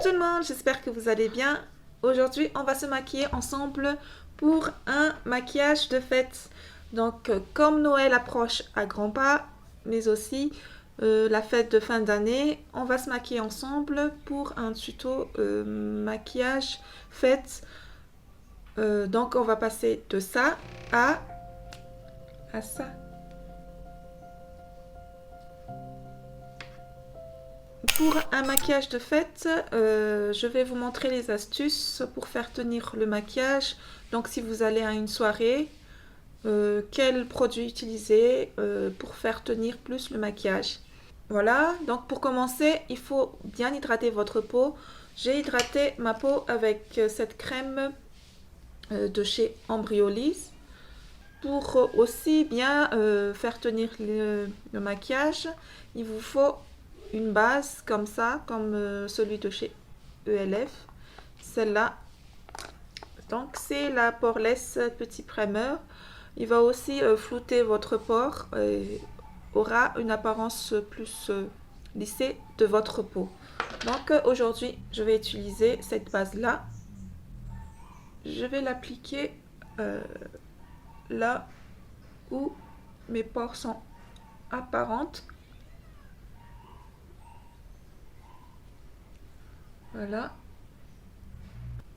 tout le monde, j'espère que vous allez bien. Aujourd'hui, on va se maquiller ensemble pour un maquillage de fête. Donc, comme Noël approche à grands pas, mais aussi la fête de fin d'année, on va se maquiller ensemble pour un tuto maquillage fête. Donc, on va passer de ça à ça. Pour un maquillage de fête, je vais vous montrer les astuces pour faire tenir le maquillage. Donc si vous allez à une soirée, quels produits utiliser pour faire tenir plus le maquillage. Voilà, donc pour commencer, il faut bien hydrater votre peau. J'ai hydraté ma peau avec cette crème de chez Embryolisse. Pour aussi bien faire tenir le maquillage, il vous faut une base comme ça, comme celui de chez ELF. Celle-là, donc c'est la Poreless Petit Primer. Il va aussi flouter votre pore et aura une apparence plus lissée de votre peau. Donc aujourd'hui, je vais utiliser cette base-là. Je vais l'appliquer là où mes pores sont apparentes. Voilà.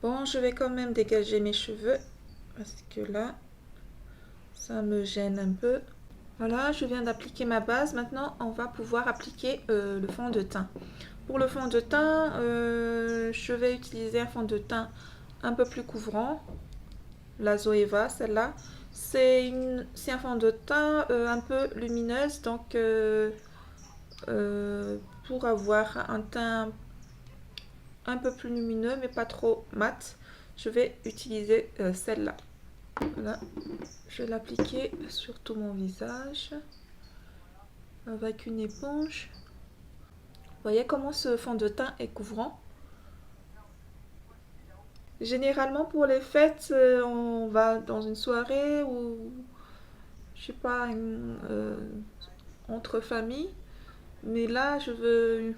Bon, je vais quand même dégager mes cheveux parce que là, ça me gêne un peu. Voilà, je viens d'appliquer ma base. Maintenant, on va pouvoir appliquer le fond de teint. Pour le fond de teint, je vais utiliser un fond de teint un peu plus couvrant. La Zoeva, celle-là. C'est un fond de teint un peu lumineuse, donc pour avoir un teint un peu plus lumineux mais pas trop mat, je vais utiliser celle-là. Voilà, je vais l'appliquer sur tout mon visage avec une éponge. Vous voyez comment ce fond de teint est couvrant. Généralement pour les fêtes, on va dans une soirée ou je sais pas, entre familles, mais là je veux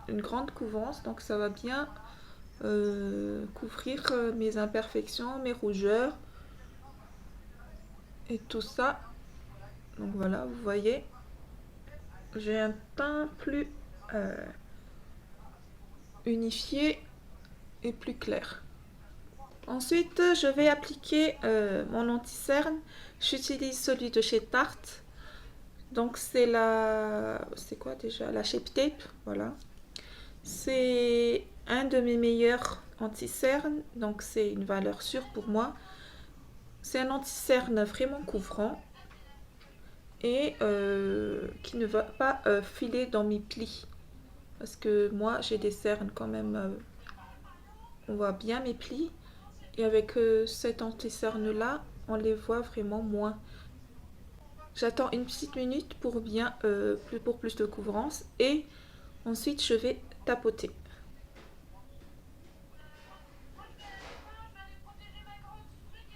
une grande couvrance, donc ça va bien couvrir mes imperfections, mes rougeurs et tout ça. Donc voilà, vous voyez, j'ai un teint plus unifié et plus clair. Ensuite, je vais appliquer mon anti-cerne. J'utilise celui de chez Tarte. Donc c'est c'est quoi déjà? La Shape Tape, voilà. C'est un de mes meilleurs anti-cernes, donc c'est une valeur sûre pour moi. C'est un anti-cerne vraiment couvrant et qui ne va pas filer dans mes plis. Parce que moi, j'ai des cernes quand même, on voit bien mes plis. Et avec cet anti-cerne-là, on les voit vraiment moins. J'attends une petite minute pour pour plus de couvrance et ensuite je vais tapoter.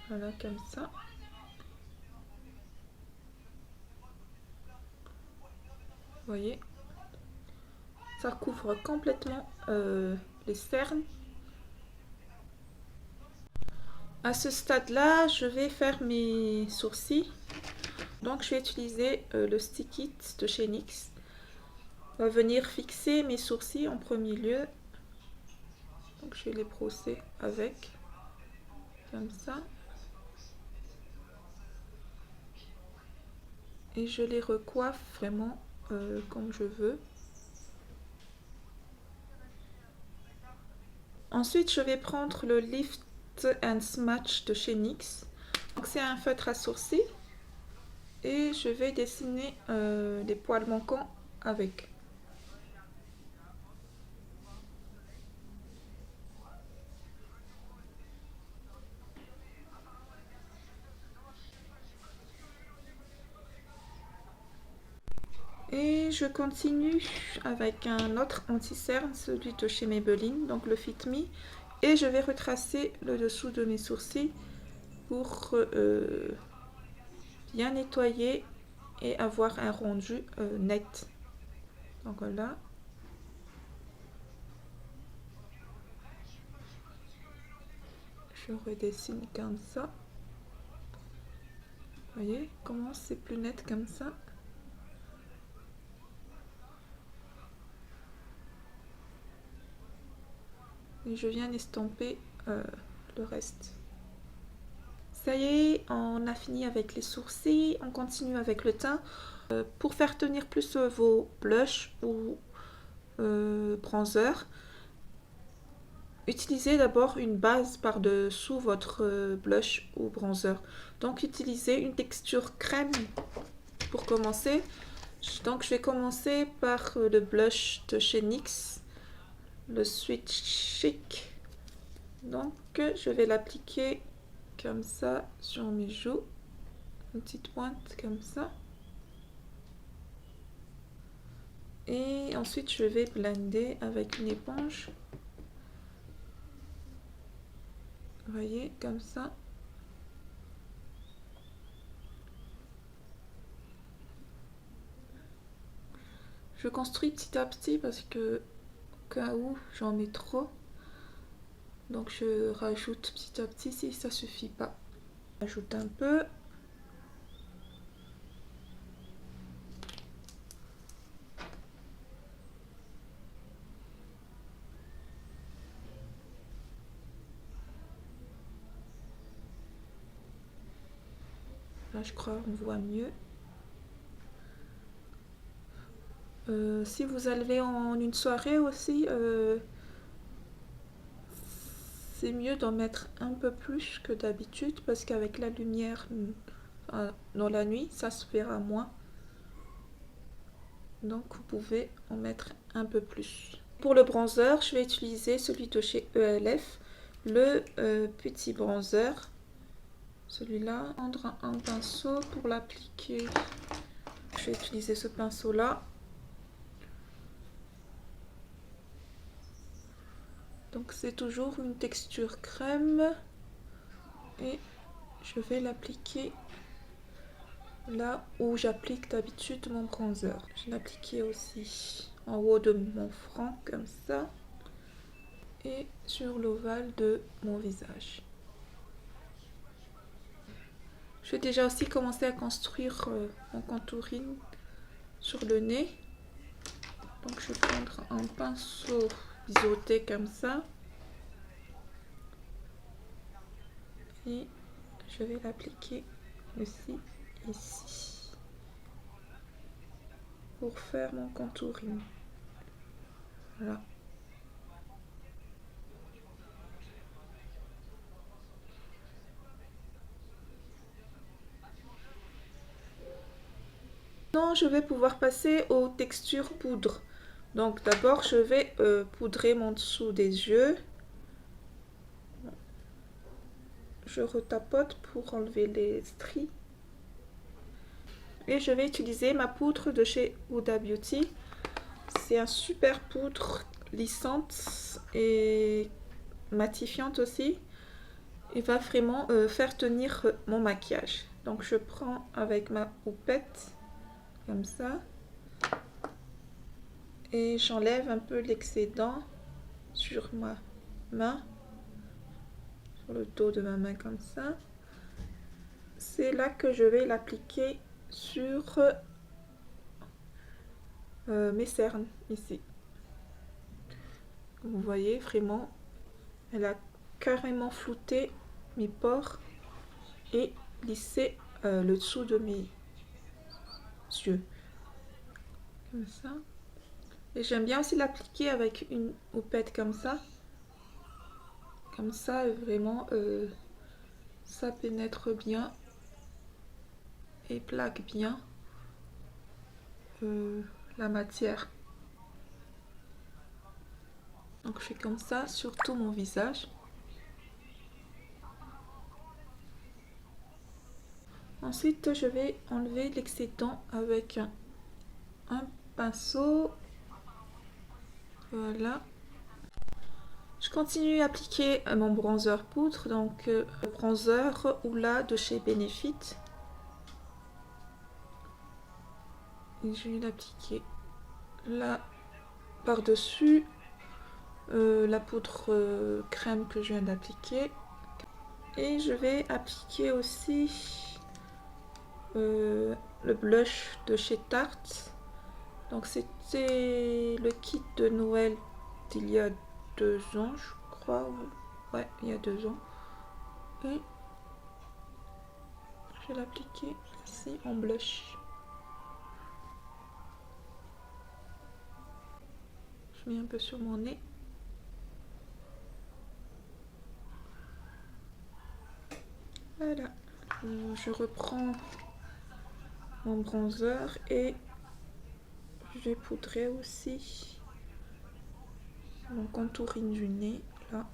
Voilà, comme ça. Vous voyez, ça couvre complètement les cernes. À ce stade-là, je vais faire mes sourcils. Donc, je vais utiliser le stick it de chez NYX. On va venir fixer mes sourcils en premier lieu. Donc, je vais les brosser avec, comme ça. Et je les recoiffe vraiment comme je veux. Ensuite, je vais prendre le Lift and Smudge de chez NYX. Donc, c'est un feutre à sourcils. Et je vais dessiner les poils manquants avec. Et je continue avec un autre anti-cerne, celui de chez Maybelline, donc le Fit Me. Et je vais retracer le dessous de mes sourcils pour bien nettoyer et avoir un rendu net. Donc voilà. Je redessine comme ça. Vous voyez comment c'est plus net comme ça. Et je viens estomper le reste. Ça y est, on a fini avec les sourcils. On continue avec le teint. Pour faire tenir plus vos blushs ou bronzers, utilisez d'abord une base par-dessous votre blush ou bronzer. Donc utilisez une texture crème pour commencer. Donc je vais commencer par le blush de chez NYX, le Sweet Chic. Donc je vais l'appliquer comme ça sur mes joues, une petite pointe comme ça. Et ensuite je vais blender avec une éponge. Vous voyez, comme ça. Je construis petit à petit parce que au cas où j'en mets trop. Donc je rajoute petit à petit si ça suffit pas. J'ajoute un peu. Là je crois qu'on voit mieux. Si vous allez en une soirée aussi, c'est mieux d'en mettre un peu plus que d'habitude parce qu'avec la lumière dans la nuit, ça se verra moins. Donc vous pouvez en mettre un peu plus. Pour le bronzer, je vais utiliser celui de chez ELF, le petit bronzer. Celui-là, prendre un pinceau pour l'appliquer. Je vais utiliser ce pinceau-là. Donc c'est toujours une texture crème et je vais l'appliquer là où j'applique d'habitude mon bronzer. Je l'appliquer aussi en haut de mon front comme ça et sur l'ovale de mon visage. Je vais déjà aussi commencer à construire mon contouring sur le nez. Donc je vais prendre un pinceau biseauté comme ça et je vais l'appliquer aussi ici pour faire mon contouring. Voilà. Maintenant, je vais pouvoir passer aux textures poudre. Donc d'abord, je vais poudrer mon dessous des yeux. Je retapote pour enlever les stries. Et je vais utiliser ma poudre de chez Huda Beauty. C'est un super poudre lissante et matifiante aussi. Il va vraiment faire tenir mon maquillage. Donc je prends avec ma houppette comme ça et j'enlève un peu l'excédent sur ma main, sur le dos de ma main comme ça. C'est là que je vais l'appliquer sur mes cernes ici. Vous voyez vraiment, elle a carrément flouté mes pores et lissé le dessous de mes yeux comme ça. Et j'aime bien aussi l'appliquer avec une houppette comme ça vraiment ça pénètre bien et plaque bien la matière. Donc je fais comme ça sur tout mon visage. Ensuite je vais enlever l'excédent avec un pinceau. Voilà. Je continue à appliquer mon bronzer poudre, donc le bronzer Hoola de chez Benefit. Et je vais l'appliquer là par-dessus la poudre crème que je viens d'appliquer. Et je vais appliquer aussi le blush de chez Tarte. Donc c'était le kit de Noël d'il y a 2 ans, je crois. Ouais, il y a 2 ans. Et je vais l'appliquer ici en blush. Je mets un peu sur mon nez. Voilà. Je reprends mon bronzer et je vais poudrer aussi mon contouring du nez là.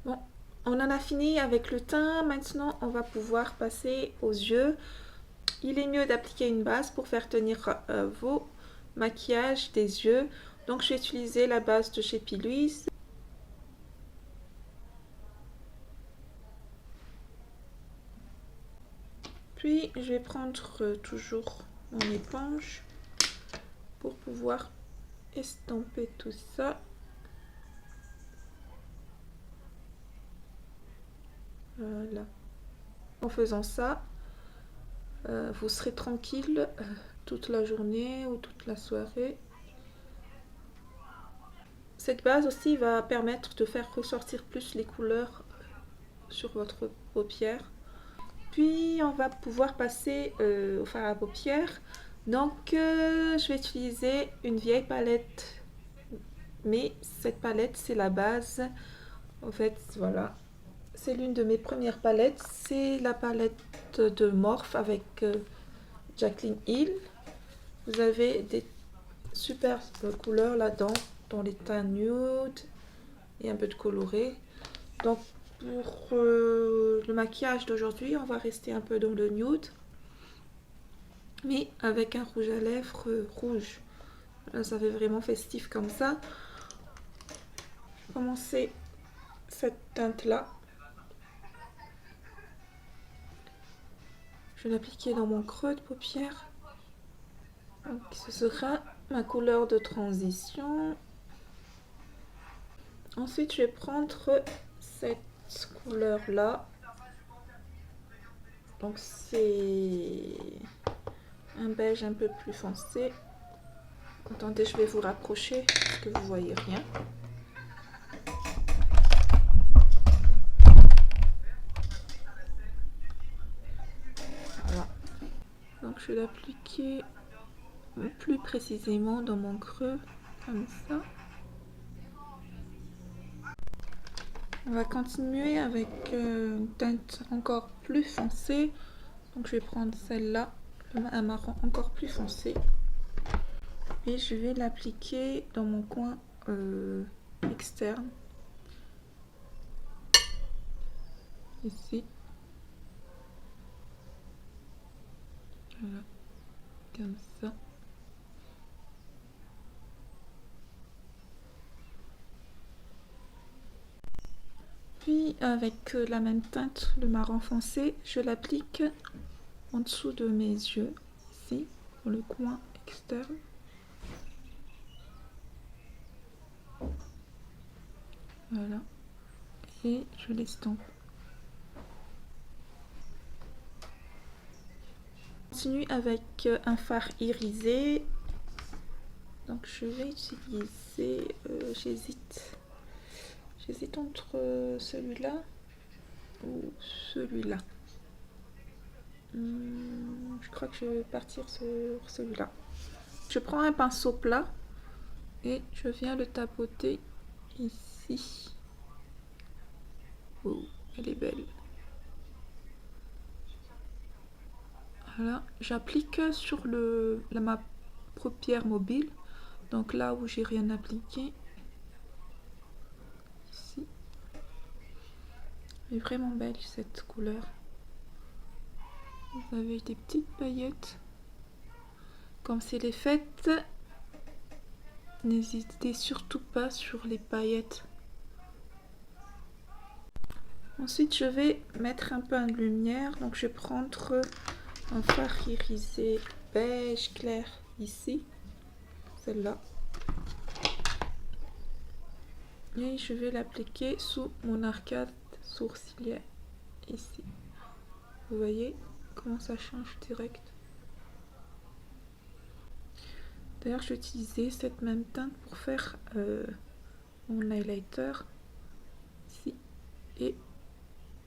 Bon, on en a fini avec le teint. Maintenant, on va pouvoir passer aux yeux. Il est mieux d'appliquer une base pour faire tenir vos maquillages des yeux. Donc, j'ai utilisé la base de chez P. Louise. Puis, je vais prendre toujours mon éponge pour pouvoir estomper tout ça. Voilà. En faisant ça, vous serez tranquille toute la journée ou toute la soirée. Cette base aussi va permettre de faire ressortir plus les couleurs sur votre paupière. Puis on va pouvoir passer au fard à paupières. Donc je vais utiliser une vieille palette, mais cette palette c'est la base. En fait voilà, c'est l'une de mes premières palettes. C'est la palette de Morphe avec Jaclyn Hill. Vous avez des super couleurs là-dedans, dans les teints nude et un peu de coloré. Donc pour le maquillage d'aujourd'hui, on va rester un peu dans le nude, mais avec un rouge à lèvres rouge. Là, ça fait vraiment festif comme ça. Je vais commencer cette teinte là. Je vais l'appliquer dans mon creux de paupière. Donc, ce sera ma couleur de transition. Ensuite, je vais prendre cette couleur là. Donc c'est un beige un peu plus foncé. Attendez, je vais vous rapprocher parce que vous voyez rien. Voilà. Donc je vais l'appliquer plus précisément dans mon creux, comme ça. On va continuer avec une teinte encore plus foncée. Donc je vais prendre celle-là, un marron encore plus foncé. Et je vais l'appliquer dans mon coin externe. Ici. Voilà. Comme ça. Puis avec la même teinte, le marron foncé, je l'applique en dessous de mes yeux, ici, dans le coin externe. Voilà. Et je l'estompe. Je continue avec un fard irisé. Donc je vais utiliser, j'hésite entre celui-là ou celui-là. Je crois que je vais partir sur celui-là. Je prends un pinceau plat et je viens le tapoter ici. Oh, elle est belle. Voilà, j'applique sur ma paupière mobile, donc là où j'ai rien appliqué. Ici. Elle est vraiment belle cette couleur. Vous avez des petites paillettes. Comme c'est les fêtes, n'hésitez surtout pas sur les paillettes. Ensuite, je vais mettre un peu de lumière. Donc, je vais prendre un fard irisé beige clair ici. Celle-là. Et je vais l'appliquer sous mon arcade sourcilière, ici. Vous voyez comment ça change direct. D'ailleurs, je vais utiliser cette même teinte pour faire mon highlighter ici et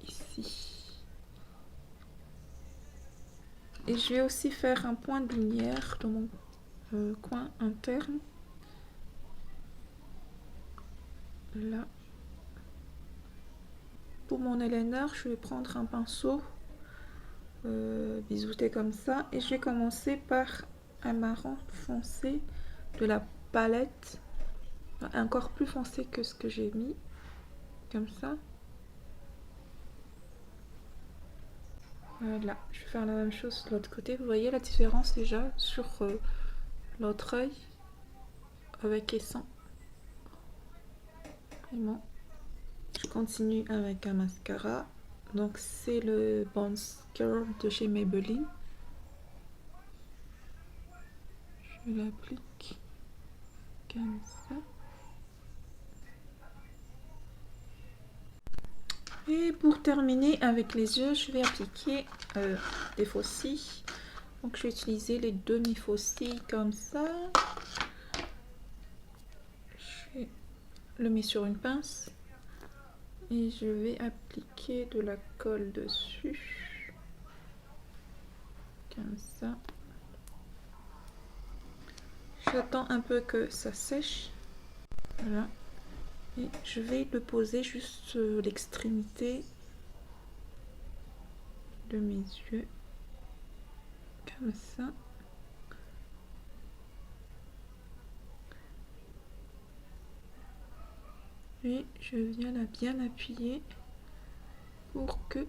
ici. Et je vais aussi faire un point de lumière dans mon coin interne. Là. Pour mon eyeliner, je vais prendre un pinceau biseauté comme ça. Et je vais commencer par un marron foncé de la palette. Encore plus foncé que ce que j'ai mis. Comme ça. Voilà, je vais faire la même chose de l'autre côté. Vous voyez la différence déjà sur l'autre œil avec et sans. Vraiment. Je continue avec un mascara. Donc c'est le Bones Girl de chez Maybelline. Je l'applique comme ça. Et pour terminer avec les yeux, je vais appliquer des faux cils. Donc je vais utiliser les demi-faux cils comme ça. Je le mets sur une pince. Et je vais appliquer de la colle dessus. Comme ça. J'attends un peu que ça sèche. Voilà. Et je vais le poser juste l'extrémité de mes yeux. Comme ça. Et je viens la bien appuyer pour que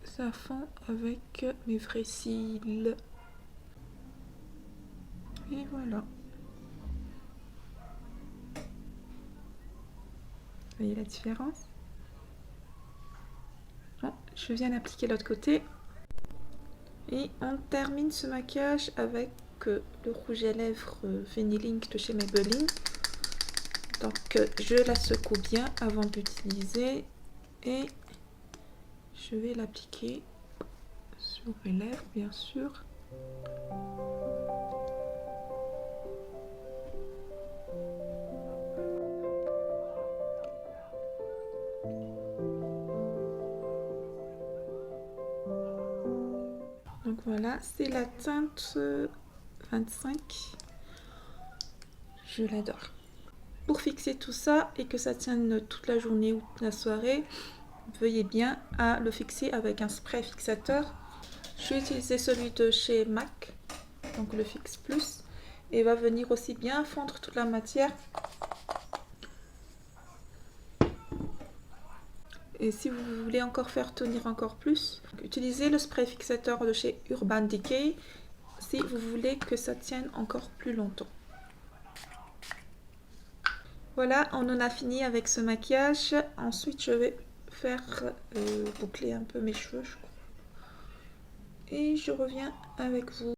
ça fond avec mes vrais cils. Et voilà. Vous voyez la différence? Bon, je viens l'appliquer de l'autre côté. Et on termine ce maquillage avec le rouge à lèvres Vanillink de chez Maybelline. Donc je la secoue bien avant de l'utiliser. Et je vais l'appliquer sur mes lèvres, bien sûr. Donc voilà, c'est la teinte 25. Je l'adore. Pour fixer tout ça et que ça tienne toute la journée ou toute la soirée, veuillez bien à le fixer avec un spray fixateur. Je vais utiliser celui de chez MAC, donc le Fix Plus, et va venir aussi bien fondre toute la matière. Et si vous voulez encore faire tenir encore plus, utilisez le spray fixateur de chez Urban Decay si vous voulez que ça tienne encore plus longtemps. Voilà, on en a fini avec ce maquillage. Ensuite, je vais faire boucler un peu mes cheveux, je crois. Et je reviens avec vous.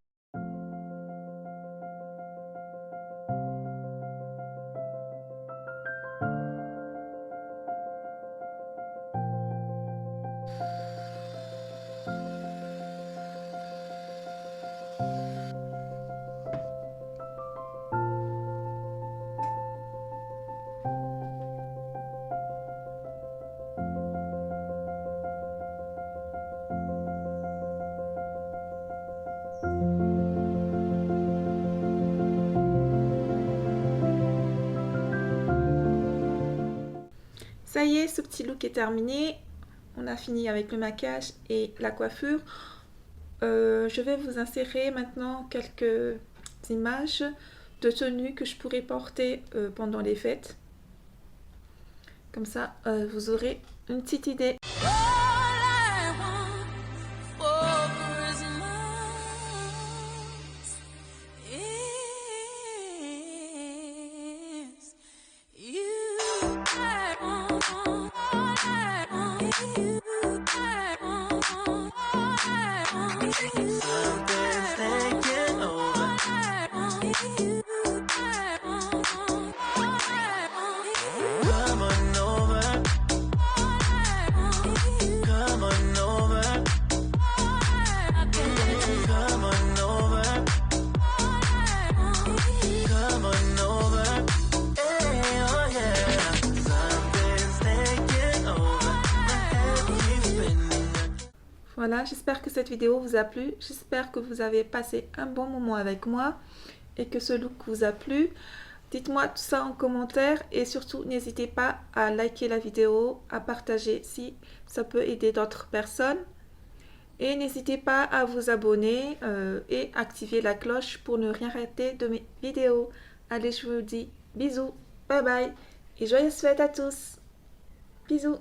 Ça y est, ce petit look est terminé. On a fini avec le maquillage et la coiffure. Je vais vous insérer maintenant quelques images de tenues que je pourrais porter pendant les fêtes. Comme ça, vous aurez une petite idée. Voilà, j'espère que cette vidéo vous a plu. J'espère que vous avez passé un bon moment avec moi et que ce look vous a plu. Dites-moi tout ça en commentaire et surtout n'hésitez pas à liker la vidéo, à partager si ça peut aider d'autres personnes. Et n'hésitez pas à vous abonner et activer la cloche pour ne rien rater de mes vidéos. Allez, je vous dis bisous, bye bye et joyeuses fêtes à tous. Bisous.